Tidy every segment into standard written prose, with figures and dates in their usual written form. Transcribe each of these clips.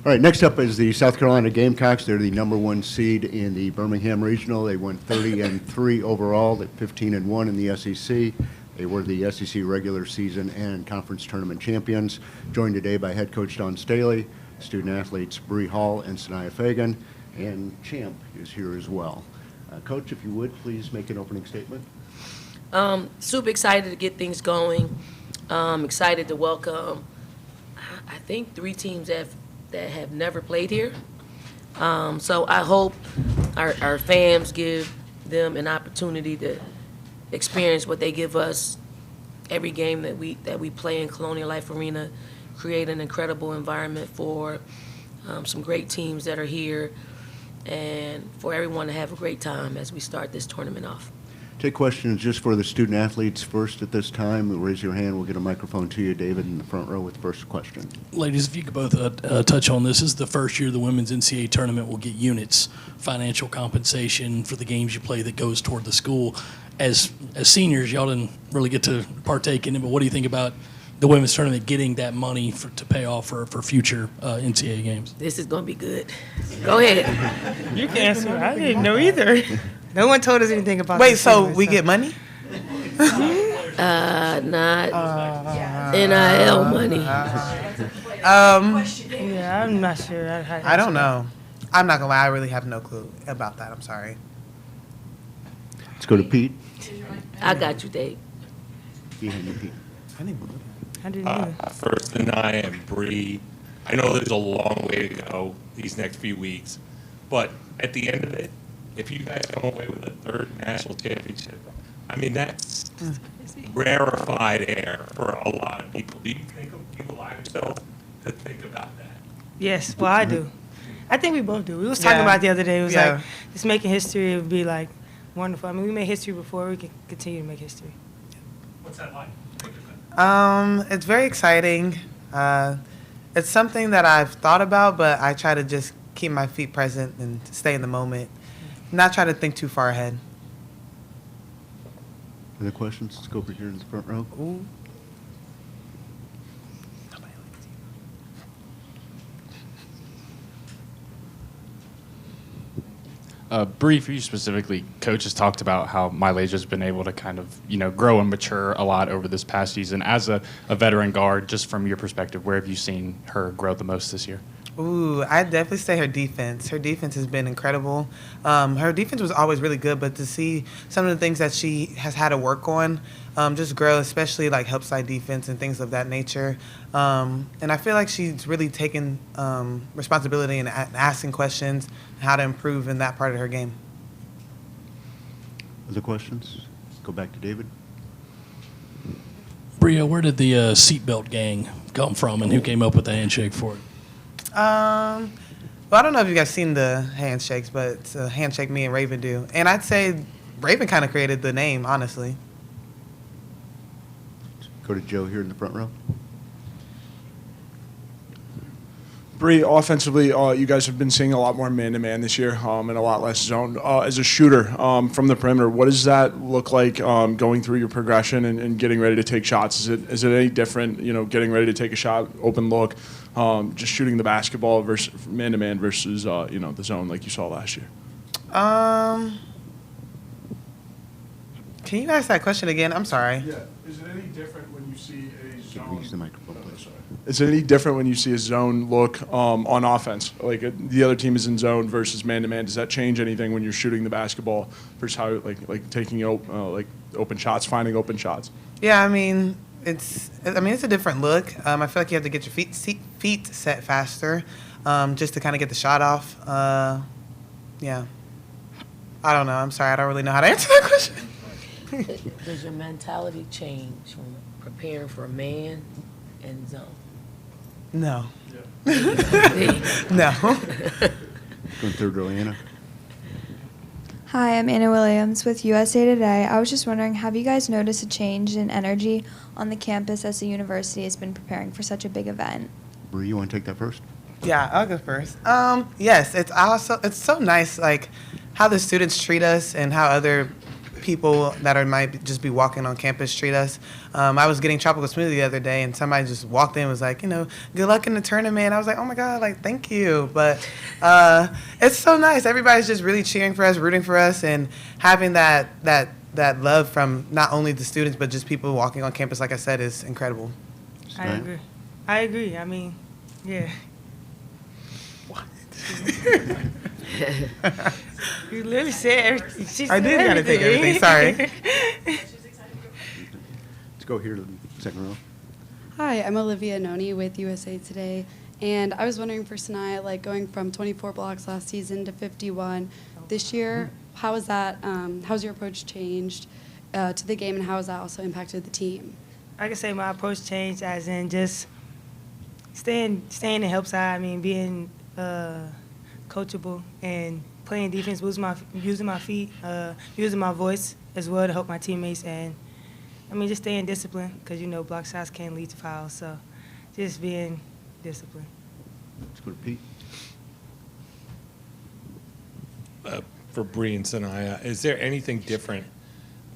All right, next up is the South Carolina Gamecocks. They're the #1 seed in the Birmingham Regional. They went 30-3 overall, 15-1 in the SEC. They were the SEC regular season and conference tournament champions. Joined today by head coach Don Staley, student athletes Bree Hall and Sania Feagin, and Champ is here as well. Coach, if you would, please make an opening statement. Super excited to get things going. Excited to welcome, I think, 3 teams that have never played here. So I hope our fans give them an opportunity to experience what they give us every game that we play in Colonial Life Arena, create an incredible environment for some great teams that are here, and for everyone to have a great time as we start this tournament off. Take questions just for the student athletes first at this time. Raise your hand. We'll get a microphone to you, David, in the front row with the first question. Ladies, if you could both touch on this. This is the first year the women's NCAA tournament will get units, financial compensation for the games you play that goes toward the school. As seniors, y'all didn't really get to partake in it, but what do you think about the women's tournament getting that money to pay off for future NCAA games? This is going to be good. Go ahead. You can answer. I didn't know either. No one told us anything about Wait, this so anyway, we get money? Not NIL money. Yeah, I'm not sure. I don't know. I'm not gonna lie, I really have no clue about that. I'm sorry. Let's go to Pete. I got you, Dave. Behind you, Pete. I didn't know I didn't either. First, Sania and Bree. I know there's a long way to go these next few weeks, but at the end of it, if you guys come away with a 3rd national championship, I mean, that's rarefied air for a lot of people. Do you think you allow yourself to think about that? Yes, well, I do. I think we both do. We was talking Yeah. about it the other day. It was Yeah. like, just making history would be, like, wonderful. I mean, we made history before. We can continue to make history. What's that like? It's very exciting. It's something that I've thought about, but I try to just keep my feet present and stay in the moment. Not try to think too far ahead. Other questions? Let's go over here in the front row. Ooh. Bree, for you specifically, Coach has talked about how Mylaja's been able to kind of, grow and mature a lot over this past season. As a veteran guard, just from your perspective, where have you seen her grow the most this year? Ooh, I'd definitely say her defense. Her defense has been incredible. Her defense was always really good, but to see some of the things that she has had to work on just grow, especially like help side defense and things of that nature. And I feel like she's really taken responsibility and asking questions, how to improve in that part of her game. Other questions? Go back to David. Bria, where did the seatbelt gang come from, and who came up with the handshake for it? Well, I don't know if you guys seen the handshakes, but it's a handshake me and Raven do. And I'd say Raven kind of created the name, honestly. Go to Joe here in the front row. Bree, offensively, you guys have been seeing a lot more man-to-man this year and a lot less zone. As a shooter from the perimeter, what does that look like going through your progression and getting ready to take shots? Is it any different, getting ready to take a shot, open look, just shooting the basketball versus man-to-man versus, the zone like you saw last year? Can you ask that question again? I'm sorry. Yeah. Is it any different when you see a zone? Use the microphone, please. Is it any different when you see a zone look on offense? Like the other team is in zone versus man-to-man. Does that change anything when you're shooting the basketball versus how like taking open shots, finding open shots? Yeah, I mean, it's a different look. I feel like you have to get your feet set faster just to kind of get the shot off. Yeah. I don't know. I'm sorry. I don't really know how to answer that question. Does your mentality change from preparing for a man and zone? No. Yeah. No. Going third row, Anna. Hi, I'm Anna Williams with USA Today. I was just wondering, have you guys noticed a change in energy on the campus as the university has been preparing for such a big event? Bree, you want to take that first? Yeah, I'll go first. Yes, it's so nice, like how the students treat us and how other people that might just be walking on campus treat us. I was getting tropical smoothie the other day, and somebody just walked in and was like, good luck in the tournament. I was like, oh my God, like, thank you. But it's so nice. Everybody's just really cheering for us, rooting for us, and having that love from not only the students, but just people walking on campus, like I said, is incredible. I agree. I mean, yeah. You literally said everything. She said I did kind of take everything. Sorry. Let's go here to the second row. Hi, I'm Olivia Noni with USA Today, and I was wondering for Sania, like going from 24 blocks last season to 51 this year, how is that? How's your approach changed to the game, and how has that also impacted the team? I can say my approach changed as in just staying in the help side. I mean, being coachable and playing defense, using my feet, using my voice as well to help my teammates, and I mean just staying disciplined because block shots can lead to fouls. So just being disciplined. Let's go to Pete. For Bree and Sania, is there anything different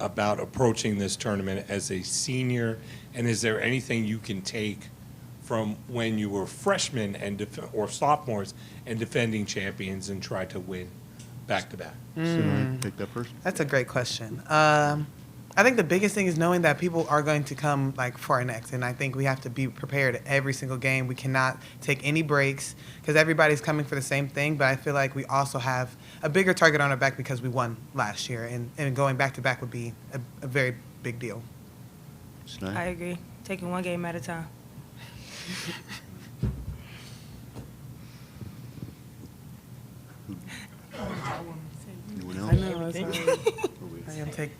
about approaching this tournament as a senior, and is there anything you can take from when you were freshmen or sophomores and defending champions and try to win back-to-back? Take that first. That's a great question. I think the biggest thing is knowing that people are going to come for our next, and I think we have to be prepared every single game. We cannot take any breaks because everybody's coming for the same thing, but I feel like we also have a bigger target on our back because we won last year, and going back-to-back would be a very big deal. Snia? I agree. Taking one game at a time. Anyone else? I know. I am taking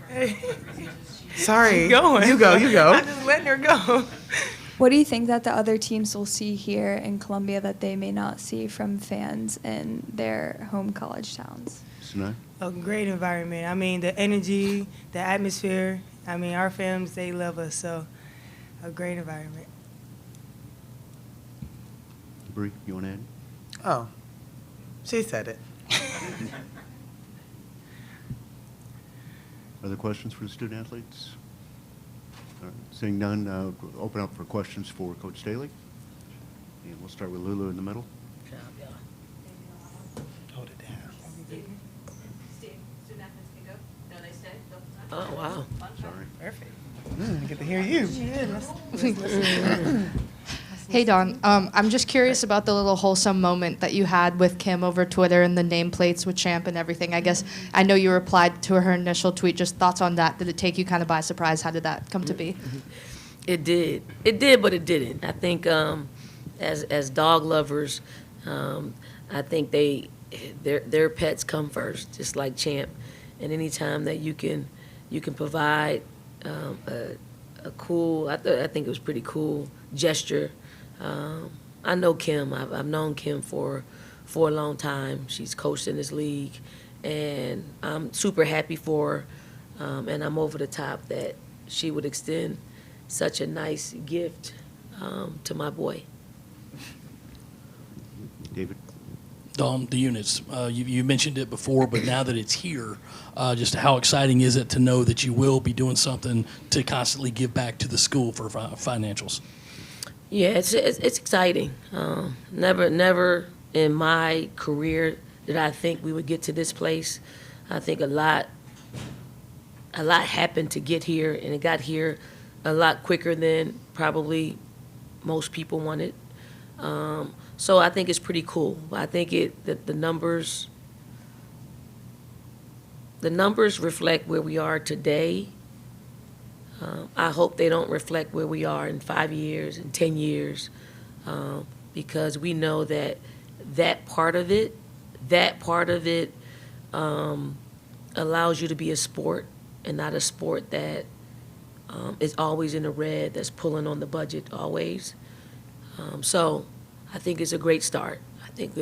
it. Sorry. Keep going. You go. I'm just letting her go. What do you think that the other teams will see here in Columbia that they may not see from fans in their home college towns? Snia? A great environment. I mean, the energy, the atmosphere. I mean, our fans, they love us, so a great environment. Bree, you want to add? Oh, she said it. Other questions for the student athletes? All right, seeing none, open up for questions for Coach Staley. And we'll start with Lulu in the middle. Good job, y'all. Hold it down. Student athletes can go? No, they stay? Oh, wow. Sorry. Perfect. I get to hear you. Hey, Dawn. I'm just curious about the little wholesome moment that you had with Kim over Twitter and the nameplates with Champ and everything. I guess I know you replied to her initial tweet. Just thoughts on that. Did it take you kind of by surprise? How did that come to be? It did. It did, but it didn't. I think as dog lovers, I think their pets come first, just like Champ. And any time that you can provide a cool, I think it was pretty cool gesture. I know Kim. I've known Kim for a long time. She's coached in this league, and I'm super happy for her. And I'm over the top that she would extend such a nice gift to my boy. David? The units, you mentioned it before, but now that it's here, just how exciting is it to know that you will be doing something to constantly give back to the school for financials? Yeah, it's exciting. Never in my career did I think we would get to this place. I think a lot happened to get here, and it got here a lot quicker than probably most people wanted. So I think it's pretty cool. I think that the numbers reflect where we are today. I hope they don't reflect where we are in 5 years and 10 years, because we know that part of it allows you to be a sport and not a sport that is always in the red, that's pulling on the budget always. So I think it's a great start. I think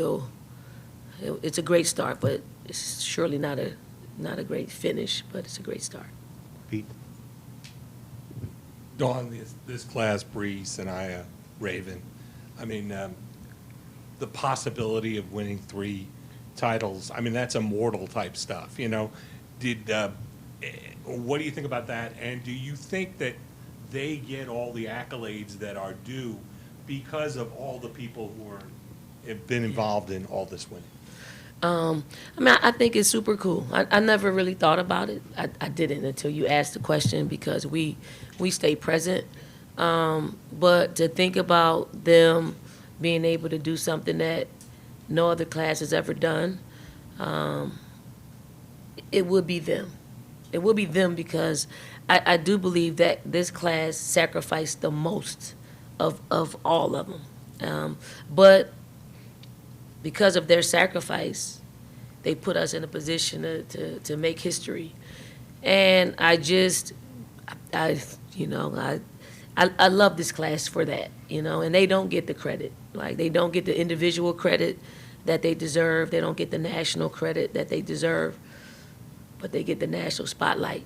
it's a great start, but it's surely not a great finish, but it's a great start. Pete? Dawn, this class, Bree, Sania, Raven, I mean, the possibility of winning 3 titles, I mean, that's immortal type stuff, what do you think about that? And do you think that they get all the accolades that are due because of all the people who have been involved in all this winning? I think it's super cool. I never really thought about it. I didn't until you asked the question because we stay present. But to think about them being able to do something that no other class has ever done, it would be them. It would be them because I do believe that this class sacrificed the most of all of them. But because of their sacrifice, they put us in a position to make history. And I love this class for that, and they don't get the credit. Like, they don't get the individual credit that they deserve. They don't get the national credit that they deserve, but they get the national spotlight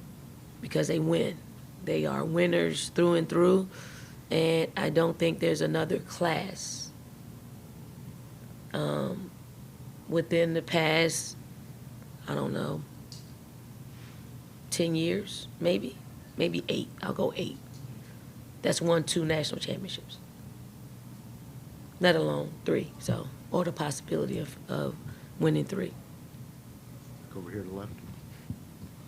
because they win. They are winners through and through, and I don't think there's another class within the past, 10 years, maybe 8. I'll go 8. That's won 2 national championships, let alone 3. So, or the possibility of winning 3. Go over here to the left.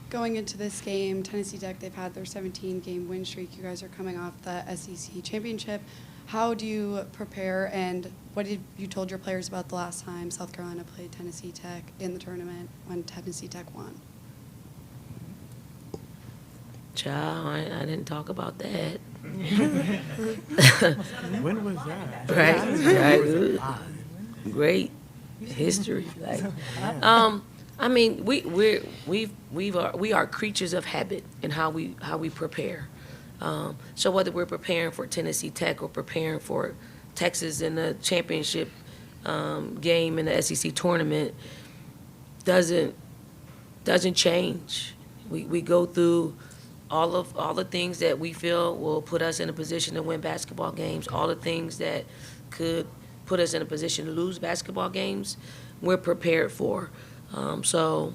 Going into this game, Tennessee Tech, they've had their 17-game win streak. You guys are coming off the SEC championship. How do you prepare, and what did you told your players about the last time South Carolina played Tennessee Tech in the tournament when Tennessee Tech won? Child, I didn't talk about that. When was that? Right. Great history. Like, we are creatures of habit in how we prepare. So whether we're preparing for Tennessee Tech or preparing for Texas in the championship game in the SEC tournament, doesn't change. We go through all the things that we feel will put us in a position to win basketball games, all the things that could put us in a position to lose basketball games, we're prepared for. So,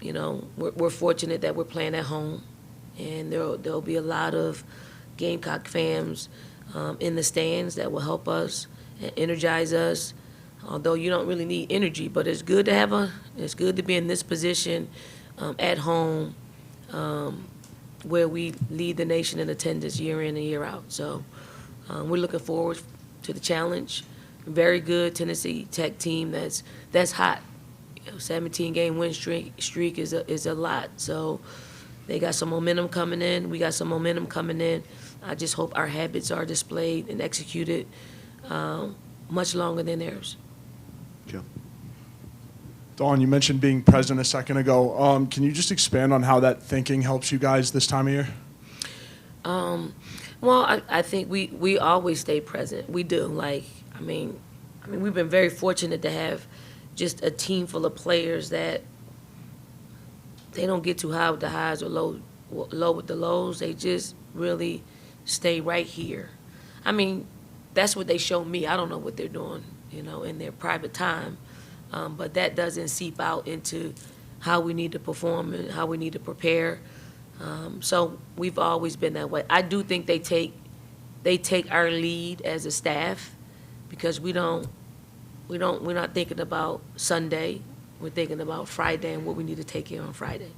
we're fortunate that we're playing at home, and there'll be a lot of Gamecock fans in the stands that will help us and energize us. Although you don't really need energy, but it's good to be in this position at home, where we lead the nation in attendance year in and year out. So we're looking forward to the challenge. Very good Tennessee Tech team that's hot. 17-game win streak is a lot. So they got some momentum coming in. We got some momentum coming in. I just hope our habits are displayed and executed much longer than theirs. Joe. Dawn, you mentioned being present a second ago. Can you just expand on how that thinking helps you guys this time of year? Well, I think we always stay present. We do. We've been very fortunate to have just a team full of players that they don't get too high with the highs or low with the lows. They just really stay right here. That's what they show me. I don't know what they're doing, in their private time. But that doesn't seep out into how we need to perform and how we need to prepare. So we've always been that way. I do think they take our lead as a staff because we're not thinking about Sunday. We're thinking about Friday and what we need to take care on Friday.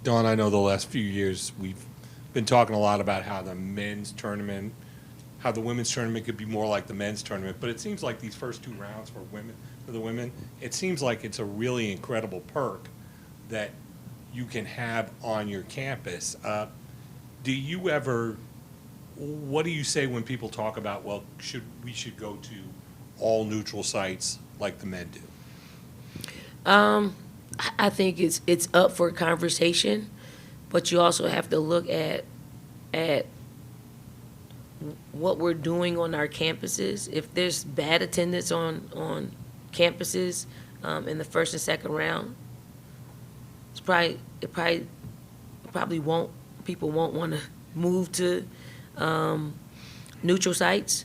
Dawn, I know the last few years we've been talking a lot about how the women's tournament could be more like the men's tournament, but it seems like these first 2 rounds for the women, it seems like it's a really incredible perk that you can have on your campus. What do you say when people talk about, well, we should go to all neutral sites like the men do? I think it's up for conversation, but you also have to look at what we're doing on our campuses. If there's bad attendance on campuses in the first and second round, people won't want to move to neutral sites.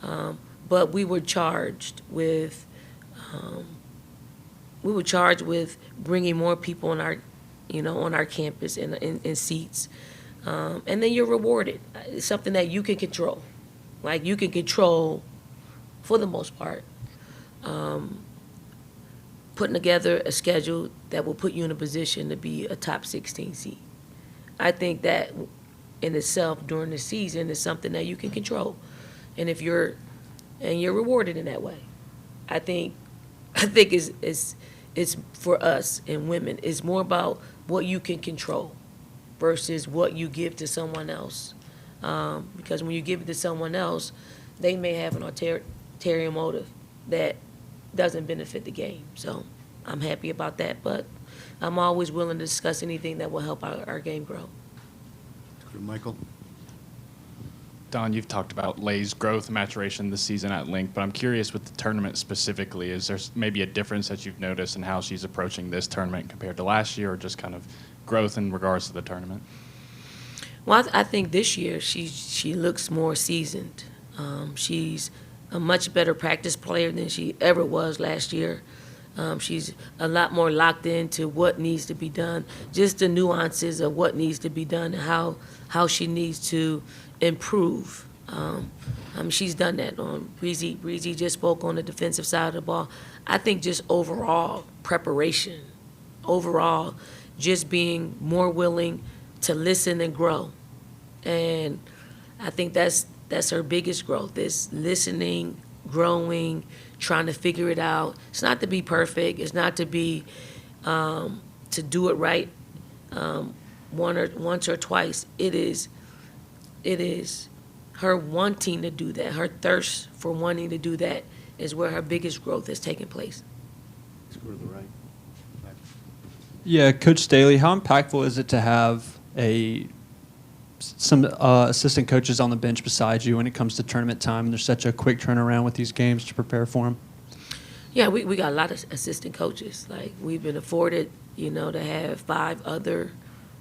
But we were charged with we were charged with bringing more people on our campus in seats. And then you're rewarded. It's something that you can control. Like, you can control, for the most part, putting together a schedule that will put you in a position to be a top 16 seed. I think that in itself during the season is something that you can control. And you're rewarded in that way. I think it's for us and women, it's more about what you can control versus what you give to someone else. Because when you give it to someone else, they may have an ulterior motive that doesn't benefit the game. So I'm happy about that, but I'm always willing to discuss anything that will help our game grow. Michael? Don, you've talked about Lay's growth and maturation this season at length, but I'm curious with the tournament specifically, is there maybe a difference that you've noticed in how she's approaching this tournament compared to last year, or just kind of growth in regards to the tournament? Well, I think this year she looks more seasoned. She's a much better practice player than she ever was last year. She's a lot more locked into what needs to be done, just the nuances of what needs to be done and how she needs to improve. She's done that. Breezy just spoke on the defensive side of the ball. I think just overall preparation, overall just being more willing to listen and grow. And I think that's her biggest growth, is listening, growing, trying to figure it out. It's not to be perfect. It's not to be to do it right once or twice. It is her wanting to do that. Her thirst for wanting to do that is where her biggest growth is taking place. Let's go to the right. Yeah, Coach Staley, how impactful is it to have some assistant coaches on the bench beside you when it comes to tournament time? There's such a quick turnaround with these games to prepare for them. Yeah, we got a lot of assistant coaches. Like, we've been afforded, to have 5 other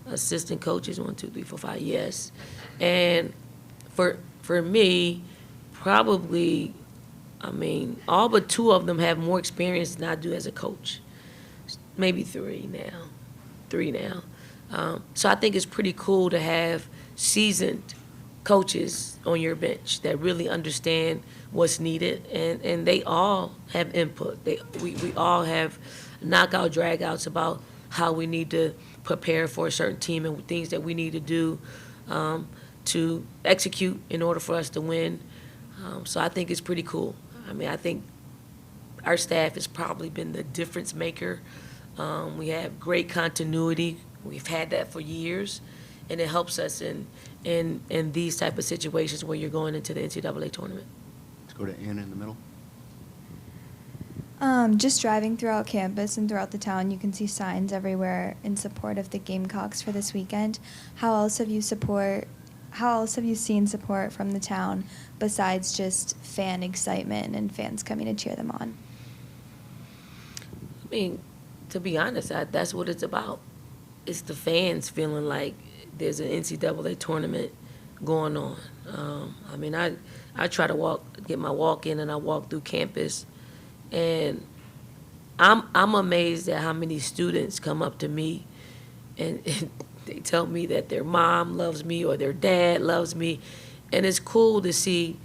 assistant coaches, 1, 2, 3, 4, 5, yes. And for me, probably, all but 2 of them have more experience than I do as a coach. Maybe 3 now. So I think it's pretty cool to have seasoned coaches on your bench that really understand what's needed, and they all have input. We all have knockout dragouts about how we need to prepare for a certain team and things that we need to do to execute in order for us to win. So I think it's pretty cool. I think our staff has probably been the difference maker. We have great continuity. We've had that for years, and it helps us in these type of situations where you're going into the NCAA tournament. Let's go to Anna in the middle. Just driving throughout campus and throughout the town, you can see signs everywhere in support of the Gamecocks for this weekend. How else have you seen support from the town besides just fan excitement and fans coming to cheer them on? To be honest, that's what it's about. It's the fans feeling like there's an NCAA tournament going on. I try to get my walk in, and I walk through campus, and I'm amazed at how many students come up to me and they tell me that their mom loves me or their dad loves me, and it's cool to see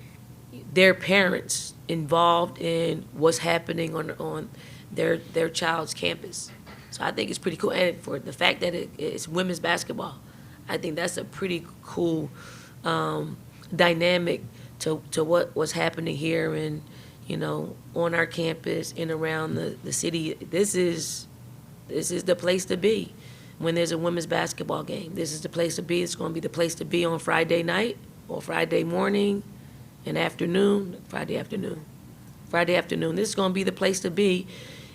their parents involved in what's happening on their child's campus. So I think it's pretty cool. And for the fact that it's women's basketball, I think that's a pretty cool dynamic to what's happening here and, on our campus and around the city. This is the place to be when there's a women's basketball game. This is the place to be. It's going to be the place to be on Friday night or Friday morning and afternoon, Friday afternoon. This is going to be the place to be.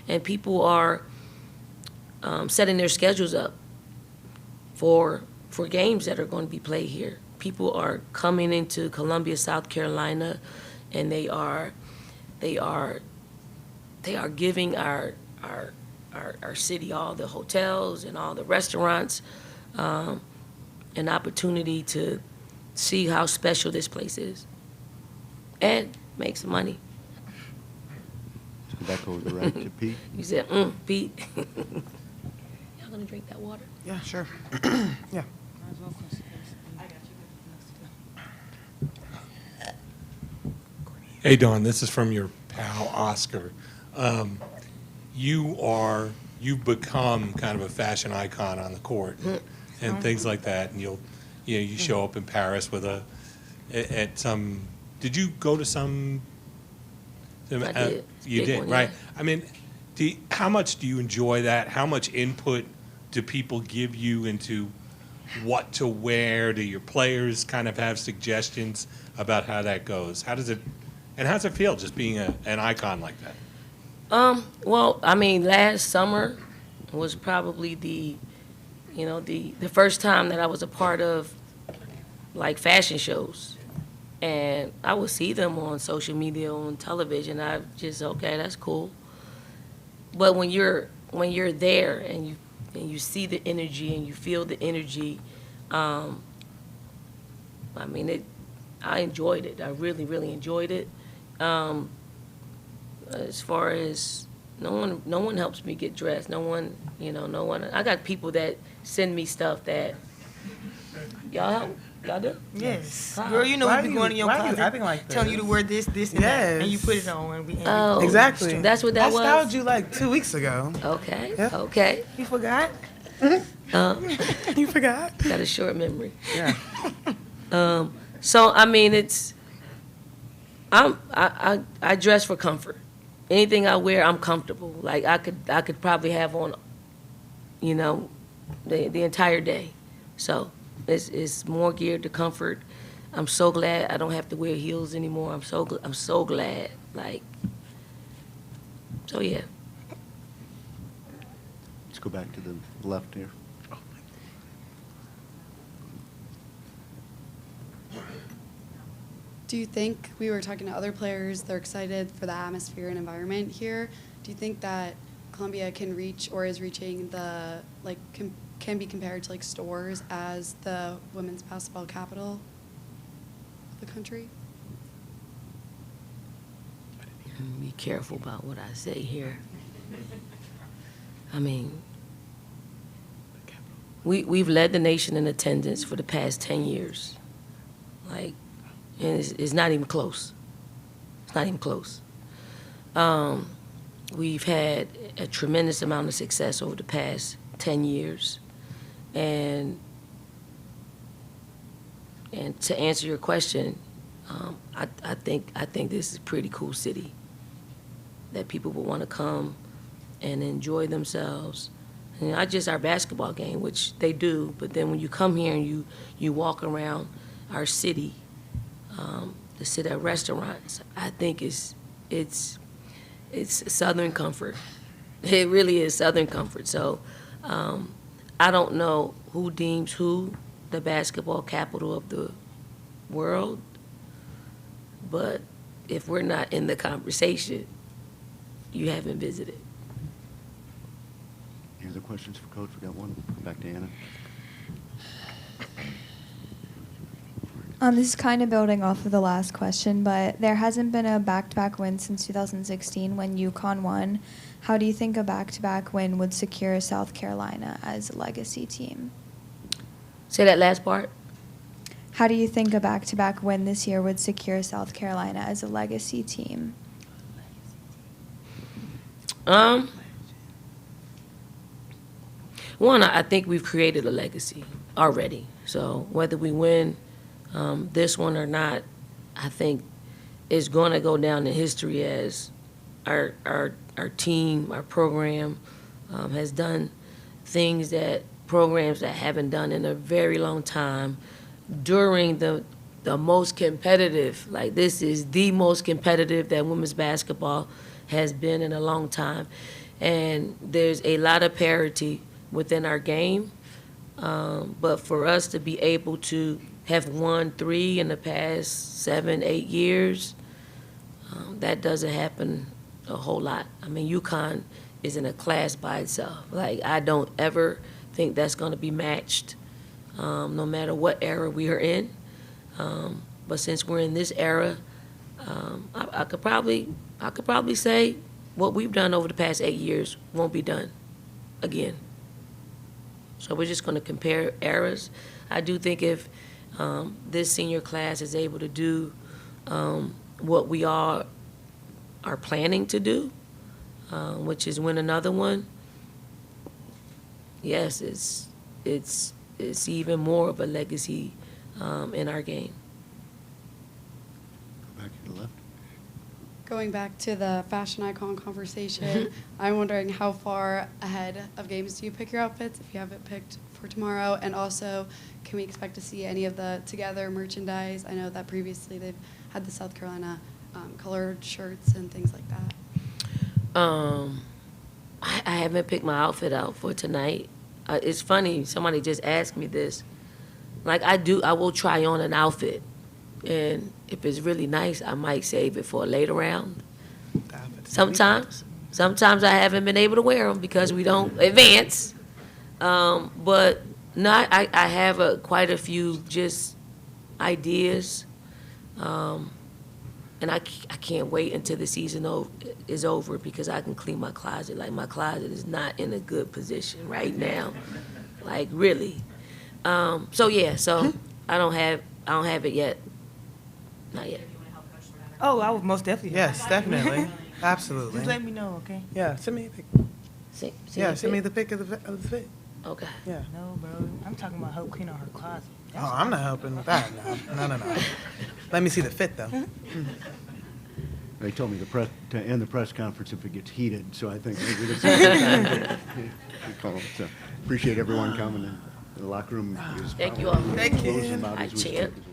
And people are setting their schedules up for games that are going to be played here. People are coming into Columbia, South Carolina, and they are giving our city, all the hotels and all the restaurants, an opportunity to see how special this place is and make some money. Go back over the right to Pete. You said, Pete. Y'all gonna drink that water? Yeah, sure. Yeah. Hey, Dawn, this is from your pal, Oscar. You've become kind of a fashion icon on the court and things like that, and you show up in Paris with at some, did you go to some? I did. You Big did, one, right. yeah. I mean, how much do you enjoy that? How much input do people give you into what to wear? Do your players kind of have suggestions about how that goes? How does it feel just being an icon like that? Well, I mean, last summer was probably the first time that I was a part of like fashion shows. And I would see them on social media, on television. I just, okay, that's cool. But when you're there and you see the energy and you feel the energy, I mean, I enjoyed it. I really, really enjoyed it. As far as no one helps me get dressed. No one. I got people that send me stuff that y'all help. Y'all do? Yes. How? Girl, you know Why we be do going you- in your why do you closet acting like telling you this? to wear this, and that. And you put it on and we Oh, Exactly. That's what that I was? styled you like 2 weeks ago. Okay, Yeah. okay. You forgot? You forgot? Got a short memory. Yeah. So I mean, I dress for comfort. Anything I wear, I'm comfortable. Like I could probably have on, the entire day. So it's more geared to comfort. I'm so glad I don't have to wear heels anymore. I'm so glad. Like, so yeah. Let's go back to the left here. Do you think, we were talking to other players, they're excited for the atmosphere and environment here. Do you think that Columbia can reach or is reaching the, like, can be compared to, like, stores as the women's basketball capital of the country? Be careful about what I say here. I mean, we've led the nation in attendance for the past 10 years. Like, and it's not even close. It's not even close. We've had a tremendous amount of success over the past 10 years. And to answer your question, I think this is a pretty cool city that people will want to come and enjoy themselves. And not just our basketball game, which they do, but then when you come here and you walk around our city, to sit at restaurants, I think it's Southern comfort. It really is Southern comfort. So I don't know who deems who the basketball capital of the world, but if we're not in the conversation, you haven't visited. Any other questions for Coach? We got one. Back to Anna. This is kind of building off of the last question, but there hasn't been a back-to-back win since 2016 when UConn won. How do you think a back-to-back win would secure South Carolina as a legacy team? Say that last part. How do you think a back-to-back win this year would secure South Carolina as a legacy team? One, I think we've created a legacy already. So whether we win this one or not, I think is going to go down in history as our team, our program has done things that programs that haven't done in a very long time during the most competitive, like this is the most competitive that women's basketball has been in a long time. And there's a lot of parity within our game. But for us to be able to have won 3 in the past 7, 8 years, that doesn't happen a whole lot. I mean, UConn is in a class by itself. Like, I don't ever think that's going to be matched, no matter what era we are in. But since we're in this era, I could probably say what we've done over the past 8 years won't be done again. So we're just going to compare eras. I do think if this senior class is able to do what we all are planning to do, which is win another one, yes, it's even more of a legacy in our game. Go back to the left. Going back to the fashion icon conversation, I'm wondering how far ahead of games do you pick your outfits if you have it picked for tomorrow? And also, can we expect to see any of the Together merchandise? I know that previously they've had the South Carolina colored shirts and things like that. I haven't picked my outfit out for tonight. It's funny, somebody just asked me this. Like I will try on an outfit. And if it's really nice, I might save it for a later round. Sometimes I haven't been able to wear them because we don't advance. But no, I have quite a few just ideas. And I can't wait until the season is over because I can clean my closet. Like my closet is not in a good position right now. Like really. So I don't have it yet. Not yet. Oh, I would most definitely. Yes, definitely. Absolutely. Just let me know, okay? Yeah, send me a pic. Send me the pic of the fit. Okay. Yeah. No, bro. I'm talking about help clean out her closet. Oh, I'm not helping with that. No. Let me see the fit, though. They told me to end the press conference if it gets heated, so I think maybe this is call. So appreciate everyone coming in. The locker room is Thank you probably all. Thank you. closing about I as we chant. speak as well.